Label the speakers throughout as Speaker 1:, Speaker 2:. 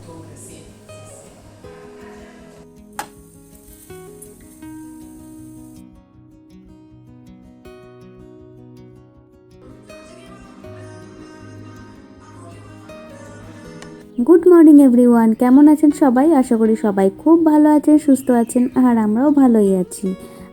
Speaker 1: cultura, sì, sì, sì.
Speaker 2: Good morning everyone, কেমন আছেন সবাই? আশা করি সবাই খুব ভালো আছেন, সুস্থ আছেন, আর আমরাও ভালোই আছি।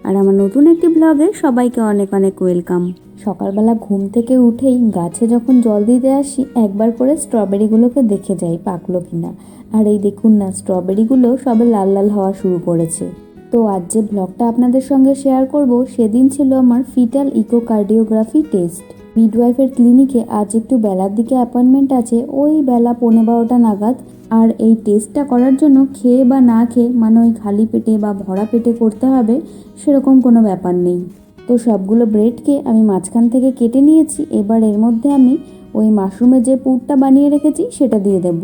Speaker 2: আর আমার নতুন একটি ব্লগে সবাইকে অনেক অনেক ওয়েলকাম। সকালবেলা ঘুম থেকে উঠেই গাছে যখন জল দিতে আসি একবার করে স্ট্রবেরিগুলোকে দেখে যাই পাকলো কিনা। আর এই দেখুন না, স্ট্রবেরিগুলো সবে লাল লাল হওয়া শুরু করেছে। তো আজ যে ব্লগটা আপনাদের সঙ্গে শেয়ার করব সেদিন ছিল আমার ফিটাল ইকোকার্ডিওগ্রাফি টেস্ট। মিডওয়াইফের ক্লিনিকে আজ একটু বেলার দিকে অ্যাপয়েন্টমেন্ট আছে, ওই বেলা 11:15 নাগাদ। আর এই টেস্টটা করার জন্য খেয়ে বা না খেয়ে, মানে ওই খালি পেটে বা ভরা পেটে করতে হবে সেরকম কোনো ব্যাপার নেই। তো সবগুলো ব্রেডকে আমি মাঝখান থেকে কেটে নিয়েছি। এবার এর মধ্যে আমি ওই মাশরুমের যে পুরটা বানিয়ে রেখেছি সেটা দিয়ে দেব।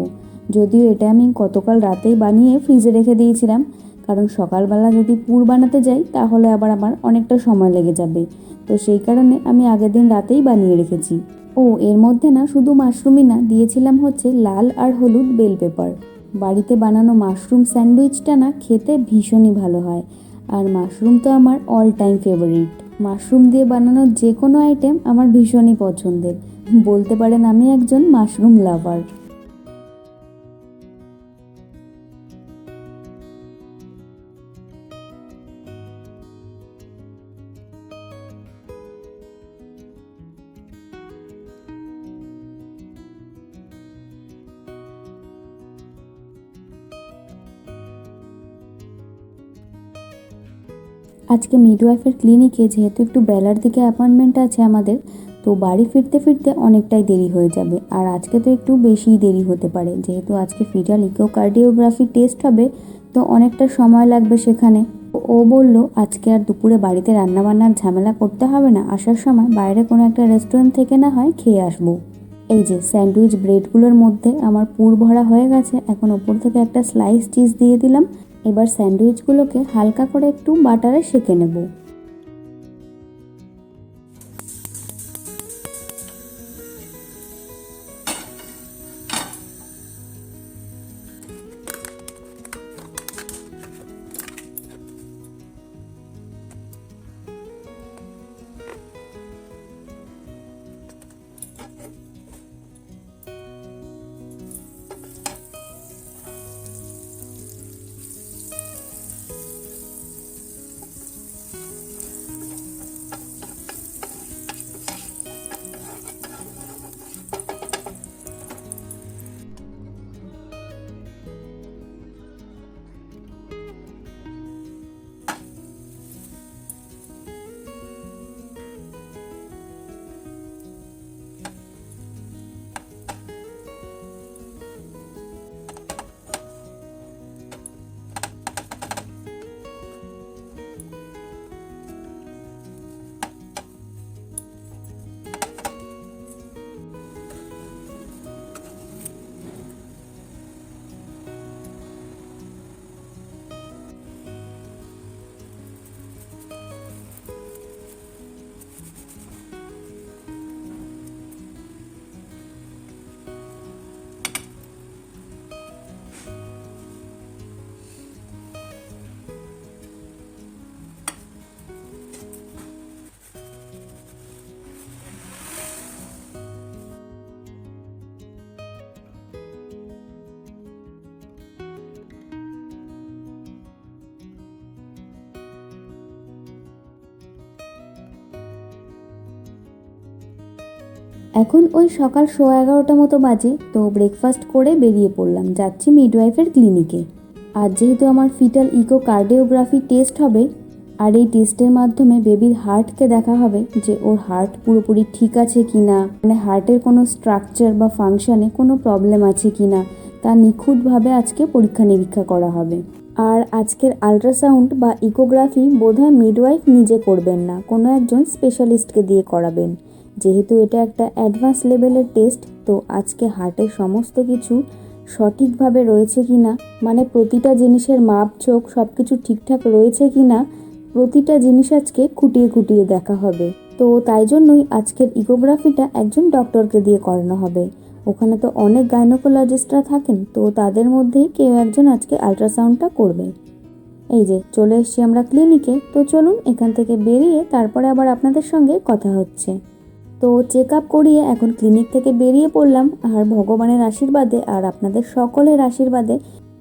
Speaker 2: যদিও এটা আমি গতকাল রাতেই বানিয়ে ফ্রিজে রেখে দিয়েছিলাম, কারণ সকালবেলা যদি পুর বানাতে যাই তাহলে আবার আমার অনেকটা সময় লেগে যাবে। তো সেই কারণে আমি আগের দিন রাতেই বানিয়ে রেখেছি। ও এর মধ্যে না শুধু মাশরুমই না, দিয়েছিলাম হচ্ছে লাল আর হলুদ বেল পেপার। বাড়িতে বানানো মাশরুম স্যান্ডউইচটা না খেতে ভীষণই ভালো হয়। আর মাশরুম তো আমার অল টাইম ফেভারিট। মাশরুম দিয়ে বানানো যে কোনো আইটেম আমার ভীষণই পছন্দের। বলতে পারেন আমি একজন মাশরুম লাভার। আজকে মিডওয়াইফের ক্লিনিকে যেহেতু একটু বেলার দিকে অ্যাপয়েন্টমেন্ট আছে আমাদের, তো বাড়ি ফিরতে ফিরতে অনেকটাই দেরি হয়ে যাবে। আর আজকে তো একটু বেশিই দেরি হতে পারে, যেহেতু আজকে ফিটাল ইকোকার্ডিওগ্রাফি টেস্ট হবে, তো অনেকটা সময় লাগবে সেখানে। ও বলল আজকে আর দুপুরে বাড়িতে রান্নাবান্নার ঝামেলা করতে হবে না, আসার সময় বাইরে কোনো একটা রেস্টুরেন্ট থেকে না হয় খেয়ে আসবো। এই যে স্যান্ডউইচ ব্রেডগুলোর মধ্যে আমার পুর ভরা হয়ে গেছে, এখন ওপর থেকে একটা স্লাইস চিজ দিয়ে দিলাম। এবার স্যান্ডউইচগুলোকে হালকা করে একটু বাটারে সেঁকে নেব। এখন ওই সকাল 11:15 মতো বাজে, তো ব্রেকফাস্ট করে বেরিয়ে পড়লাম, যাচ্ছি মিডওয়াইফের ক্লিনিকে। আর যেহেতু আমার ফিটাল ইকোকার্ডিওগ্রাফি টেস্ট হবে, আর এই টেস্টের মাধ্যমে বেবির হার্টকে দেখা হবে যে ওর হার্ট পুরোপুরি ঠিক আছে কি না, মানে হার্টের কোনো স্ট্রাকচার বা ফাংশনে কোনো প্রবলেম আছে কি না, তা নিখুঁতভাবে আজকে পরীক্ষা নিরীক্ষা করা হবে। আর আজকের আল্ট্রাসাউন্ড বা ইকোগ্রাফি বোধহয় মিডওয়াইফ নিজে করবেন না, কোনো একজন স্পেশালিস্টকে দিয়ে করাবেন। যেহেতু এটা একটা অ্যাডভান্স লেভেলের টেস্ট, তো আজকে হার্টের সমস্ত কিছু সঠিকভাবে রয়েছে কি না, মানে প্রতিটা জিনিসের মাপঝোঁক সব কিছু ঠিকঠাক রয়েছে কি না, প্রতিটা জিনিস আজকে খুঁটিয়ে খুঁটিয়ে দেখা হবে। তো তাই জন্যই আজকের ইকোগ্রাফিটা একজন ডক্টরকে দিয়ে করানো হবে। ওখানে তো অনেক গাইনোকোলজিস্টরা থাকেন, তো তাদের মধ্যেই কেউ একজন আজকে আল্ট্রাসাউন্ডটা করবে। এই যে চলে এসেছি আমরা ক্লিনিকে। তো চলুন এখান থেকে বেরিয়ে তারপরে আবার আপনাদের সঙ্গে কথা হচ্ছে। তো চেক আপ করিয়ে এখন ক্লিনিক থেকে বেরিয়ে পড়লাম, আর ভগবানের আশীর্বাদে আর আপনাদের সকলের আশীর্বাদে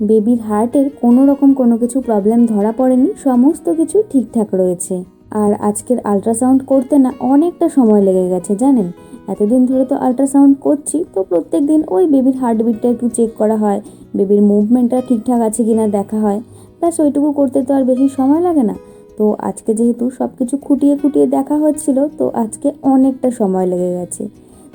Speaker 2: বেবির হার্টের কোনো কিছু প্রবলেম ধরা পড়েনি, সমস্ত কিছু ঠিকঠাক রয়েছে। আর আজকের আল্ট্রাসাউন্ড করতে না অনেকটা সময় লেগে গেছে জানেন। এতদিন ধরে তো আল্ট্রাসাউন্ড করছি, তো প্রত্যেক দিন ওই বেবির হার্টবিটটা একটু চেক করা হয়, বেবির মুভমেন্টটা ঠিকঠাক আছে কিনা দেখা হয়, ব্যাস ওইটুকু করতে তো আর বেশি সময় লাগে না। তো আজকে যেহেতু সব কিছু খুঁটিয়ে খুঁটিয়ে দেখা হচ্ছিল, তো আজকে অনেকটা সময় লেগে গেছে।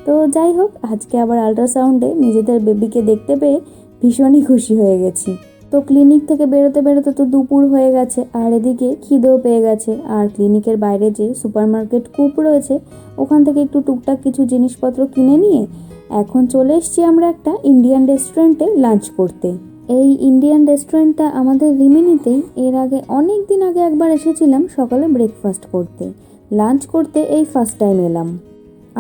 Speaker 2: তো যাই হোক, আজকে আবার আল্ট্রাসাউন্ডে নিজেদের বেবিকে দেখতে পেয়ে ভীষণই খুশি হয়ে গেছি। তো ক্লিনিক থেকে বেরোতে বেরোতে তো দুপুর হয়ে গেছে, আর এদিকে খিদেও পেয়ে গেছে। আর ক্লিনিকের বাইরে যে সুপারমার্কেট কূপ রয়েছে, ওখান থেকে একটু টুকটাক কিছু জিনিসপত্র কিনে নিয়ে এখন চলে এসেছি আমরা একটা ইন্ডিয়ান রেস্টুরেন্টে লাঞ্চ করতে। এই ইন্ডিয়ান রেস্টুরেন্টটা আমাদের রিমিনিতেই। এর আগে অনেক দিন আগে একবার এসেছিলাম সকালে ব্রেকফাস্ট করতে, লাঞ্চ করতে এই ফার্স্ট টাইম এলাম।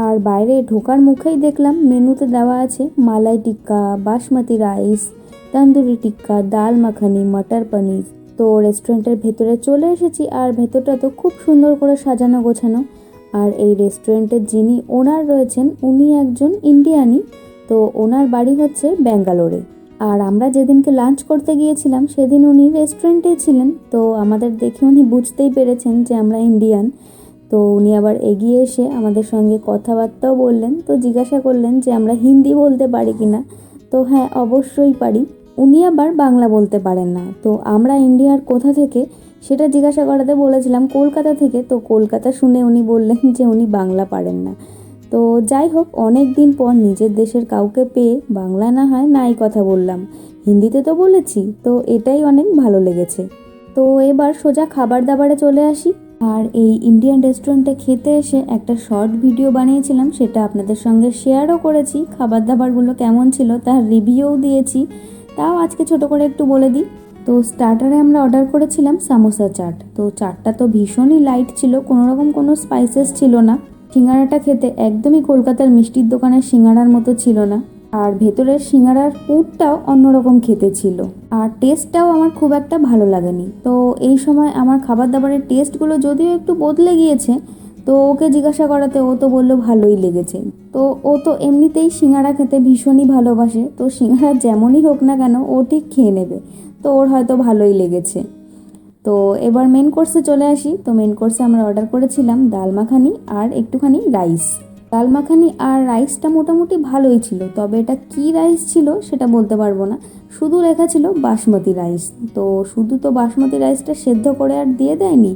Speaker 2: আর বাইরে ঢোকার মুখেই দেখলাম মেনুতে দেওয়া আছে মালাই টিক্কা, বাসমতি রাইস, তন্দুরি টিক্কা, ডাল মাখানি, মটর পনির। তো রেস্টুরেন্টের ভেতরে চলে এসেছি, আর ভেতরটা তো খুব সুন্দর করে সাজানো গোছানো। আর এই রেস্টুরেন্টের যিনি ওনার রয়েছেন উনি একজন ইন্ডিয়ানি, তো ওনার বাড়ি হচ্ছে ব্যাঙ্গালোরে। আর আমরা যেদিনকে লাঞ্চ করতে গিয়েছিলাম সেদিন উনি রেস্টুরেন্টেই ছিলেন, তো আমাদের দেখে উনি বুঝতেই পেরেছেন যে আমরা ইন্ডিয়ান। তো উনি আবার এগিয়ে এসে আমাদের সঙ্গে কথাবার্তাও বললেন, তো জিজ্ঞাসা করলেন যে আমরা হিন্দি বলতে পারি কিনা। তো হ্যাঁ, অবশ্যই পারি। উনি আবার বাংলা বলতে পারেন না। তো আমরা ইন্ডিয়ার কোথা থেকে সেটা জিজ্ঞাসা করাতে বলেছিলাম কলকাতা থেকে, তো কলকাতা শুনে উনি বললেন যে উনি বাংলা পারেন না। তো যাই হোক, অনেক দিন পর নিজের দেশের কাউকে পেয়ে বাংলা না হয় নাই কথা বললাম, হিন্দিতে তো বলেছি, তো এটাই অনেক ভালো লেগেছে। তো এবার সোজা খাবার দাবারে চলে আসি। আর এই ইন্ডিয়ান রেস্টুরেন্টে খেতে এসে একটা শর্ট ভিডিও বানিয়েছিলাম, সেটা আপনাদের সঙ্গে শেয়ারও করেছি। খাবার দাবারগুলো কেমন ছিল তার রিভিউও দিয়েছি, তাও আজকে ছোট করে একটু বলে দিই। তো স্টার্টারে আমরা অর্ডার করেছিলাম সামোসা চাট। তো চাটটা তো ভীষণই লাইট ছিল, কোনোরকম কোনো স্পাইসেস ছিল না। সিঙ্গাড়াটা খেতে একদমই কলকাতার মিষ্টির দোকানের সিঙ্গাড়ার মতো ছিল না। আর ভেতরের সিঙ্গাড়ার পুরটাও অন্যরকম খেতে ছিল, আর টেস্টটাও আমার খুব একটা ভালো লাগেনি। তো এই সময় আমার খাবার দাবারের টেস্টগুলো যদিও একটু বদলে গিয়েছে, তো ওকে জিজ্ঞাসা করাতে ও তো বললো ভালোই লেগেছে। তো ও তো এমনিতেই সিঙ্গাড়া খেতে ভীষণই ভালোবাসে, তো সিঙ্গাড়া যেমনই হোক না কেন ও ঠিক খেয়ে নেবে, তো ওর হয়তো ভালোই লেগেছে। তো এবার মেন কোর্সে চলে আসি। তো মেন কোর্সে আমরা অর্ডার করেছিলাম ডাল মাখানি আর একটুখানি রাইস। ডাল মাখানি আর রাইসটা মোটামুটি ভালোই ছিল, তবে এটা কি রাইস ছিল সেটা বলতে পারবো না, শুধু লেখা ছিল বাসমতি রাইস। তো শুধু তো বাসমতি রাইসটা সেদ্ধ করে আর দিয়ে দেয়নি,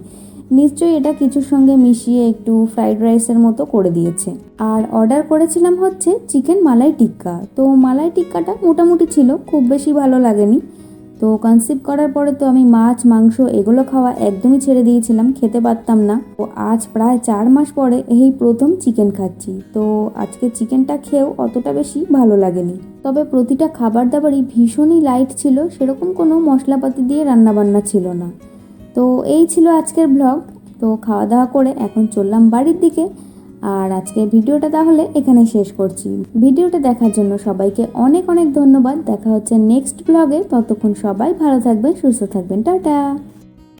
Speaker 2: নিশ্চয়ই এটা কিছুর সঙ্গে মিশিয়ে একটু ফ্রাইড রাইসের মতো করে দিয়েছে। আর অর্ডার করেছিলাম হচ্ছে চিকেন মালাই টিক্কা। তো মালাই টিক্কাটা মোটামুটি ছিল, খুব বেশি ভালো লাগেনি। তো কনসিভ করার পরে তো আমি মাছ মাংস এগুলো খাওয়া একদমই ছেড়ে দিয়েছিলাম, খেতে পারতাম না। তো আজ প্রায় 4 মাস পরে এই প্রথম চিকেন খাচ্ছি। তো আজকে চিকেনটা খেয়েও অতটা বেশি ভালো লাগেনি, তবে প্রতিটা খাবার দাবারই ভীষণই লাইট ছিল, সেরকম কোনো মশলাপাতি দিয়ে রান্নাবান্না ছিল না। তো এই ছিল আজকের ব্লগ। তো খাওয়া দাওয়া করে এখন চললাম বাড়ির দিকে। আর আজকের ভিডিওটা তাহলে এখানে শেষ করছি। ভিডিওটা দেখার জন্য সবাইকে অনেক অনেক ধন্যবাদ। দেখা হচ্ছে নেক্সট ব্লগে, ততক্ষণ সবাই ভালো থাকবেন, সুস্থ থাকবেন, টাটা।